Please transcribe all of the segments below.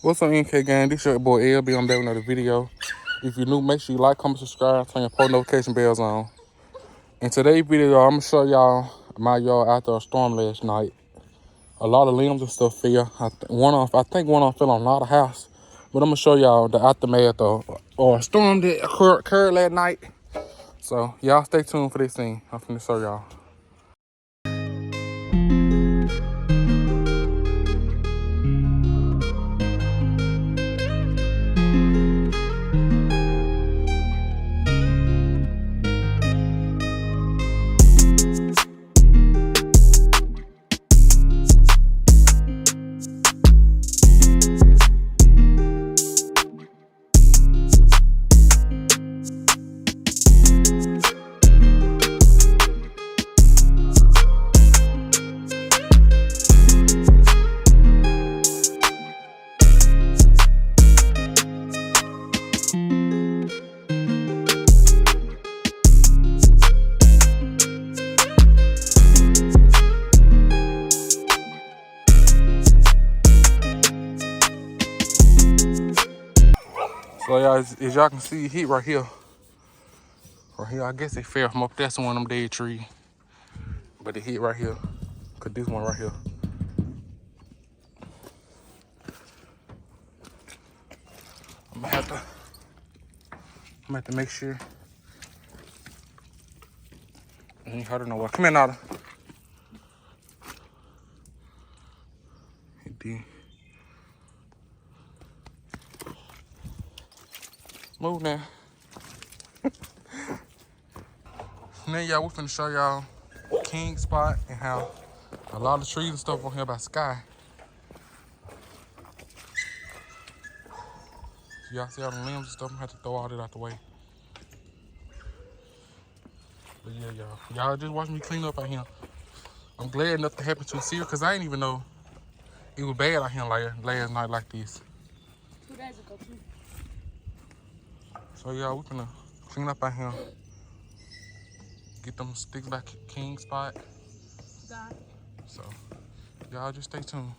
What's up, NK gang? This your boy LB. I'm back with another video. If you're new, make sure you like, comment, subscribe, turn your post notification bells on. In today's video, I'm gonna show y'all my yard after a storm last night. A lot of limbs and stuff fell. I think one of them fell on a lot of house. But I'm gonna show y'all the aftermath of a storm that occurred last night. So y'all stay tuned for this scene. I'm finna show y'all. So y'all, as y'all can see, heat right here. Right here, I guess it fell from up there, one of them dead trees. But it hit right here. Cause this one right here. I'm gonna have to make sure. I ain't hurt her nowhere. Come here, Nada. It did. Move now. Now y'all, we finna show y'all King spot and how a lot of trees and stuff on here by Sky. Y'all see all the limbs and stuff, I'm gonna have to throw all that out the way. But yeah, y'all just watch me clean up out here. I'm glad nothing happened too serious because I didn't even know it was bad out here last night like this. 2 days ago too. So y'all, we finna clean up out here. Get them sticks back at King spot. God. So y'all just stay tuned.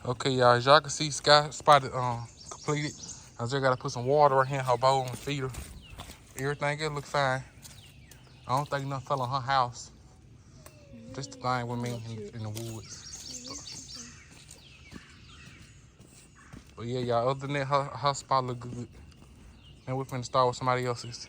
Okay, y'all, as y'all can see, Sky spotted completed. I just gotta put some water right here in her bowl and feed her. Everything else look fine. I don't think nothing fell on her house. Just the thing with me in the woods. But yeah, y'all, other than that, her spot look good. And we're finna start with somebody else's.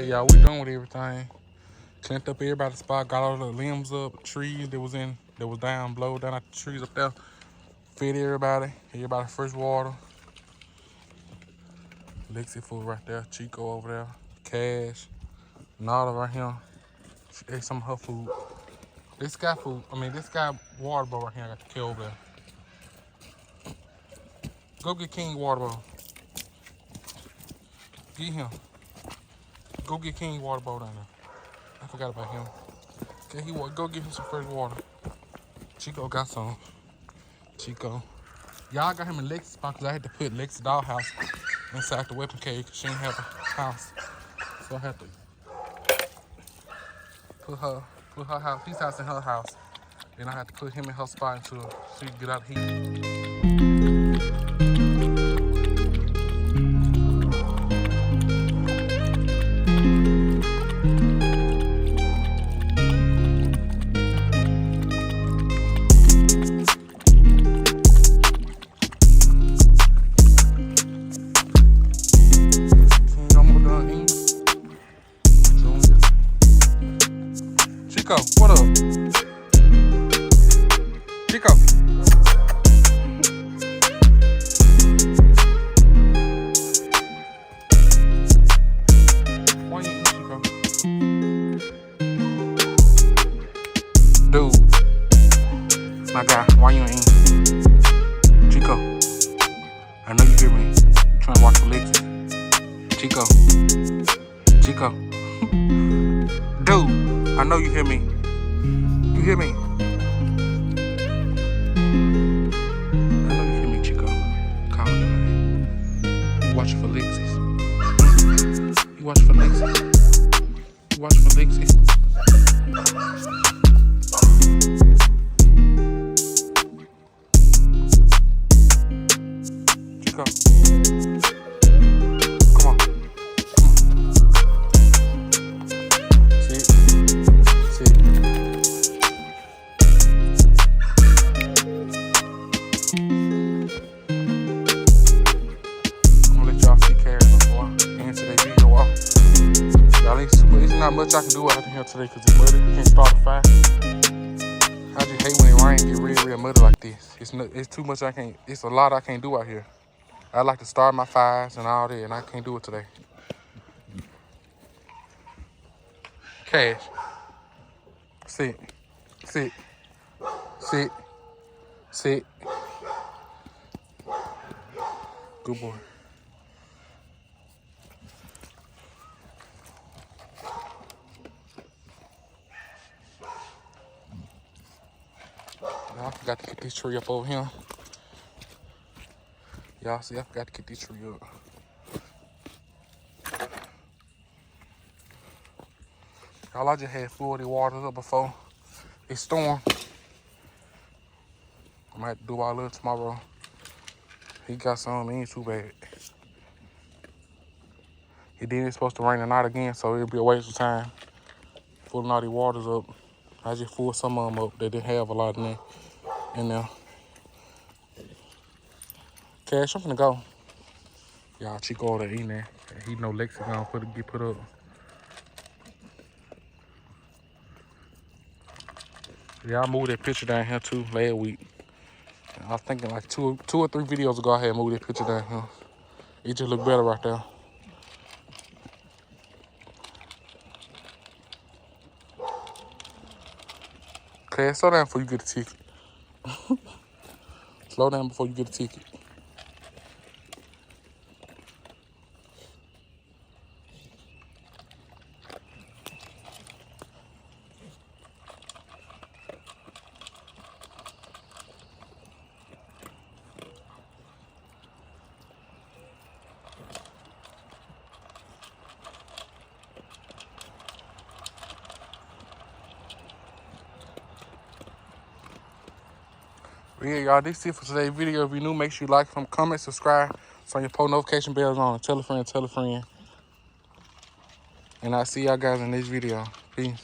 Y'all, we done with everything. Cleaned up everybody's spot, got all the limbs up, trees that was down, blow down out the trees up there. Fed everybody fresh water. Lexi food right there, Chico over there, Cash, Nada right here. She ate some of her food. This guy water bottle right here, I got the kid over there. Go get King water bottle. Get him. Go get King water bottle down there. I forgot about him. Okay, go get him some fresh water. Chico got some. Chico. Y'all got him in Lexi's spot because I had to put Lexi's dollhouse inside the weapon cage because she didn't have a house. So I had to put her house, his house in her house. Then I had to put him in her spot until she could get out of heat. Chico. Why you eat, Chico? Dude. My guy, why you ain't eat? Chico. I know you hear me. You trying to watch for Lexus. Chico. Chico. Dude, I know you hear me. You hear me? I know you hear me, Chico. Calm down. You watching for Lexus. You watching for Lexus. You watching for Lexus. Chico. Come on. Sit. Sit. I'm gonna let y'all see Carrie before I answer that video off. Y'all ain't super, it's not much I can do out here today because it's muddy. I can't start a fire. I just hate when it rain get real muddy like this. It's too much I can't, it's a lot I can't do out here. I like to start my fires and all that, and I can't do it today. Cash. Sit. Sit. Sit. Sit. Good boy. Y'all forgot to get this tree up over here. Y'all see, I forgot to get this tree up. Y'all, I just had fluid waters up before it stormed. I might have to do all of it tomorrow. He got some, it ain't too bad. And then it's supposed to rain tonight again, so it'll be a waste of time pulling all these waters up. I just pulled some of them up. They didn't have a lot in there. Cash, I'm finna go. Y'all, Chico over there eating there. He know Lexi gonna get put up. Yeah, I moved that picture down here too last week. I was thinking like two or three videos ago I had moved that picture down here. It just looked better right there. Okay, slow down before you get a ticket. Slow down before you get a ticket. But yeah, y'all, this is it for today's video. If you're new, make sure you like, comment, subscribe, turn your post notification bells on, tell a friend, tell a friend. And I'll see y'all guys in this video. Peace.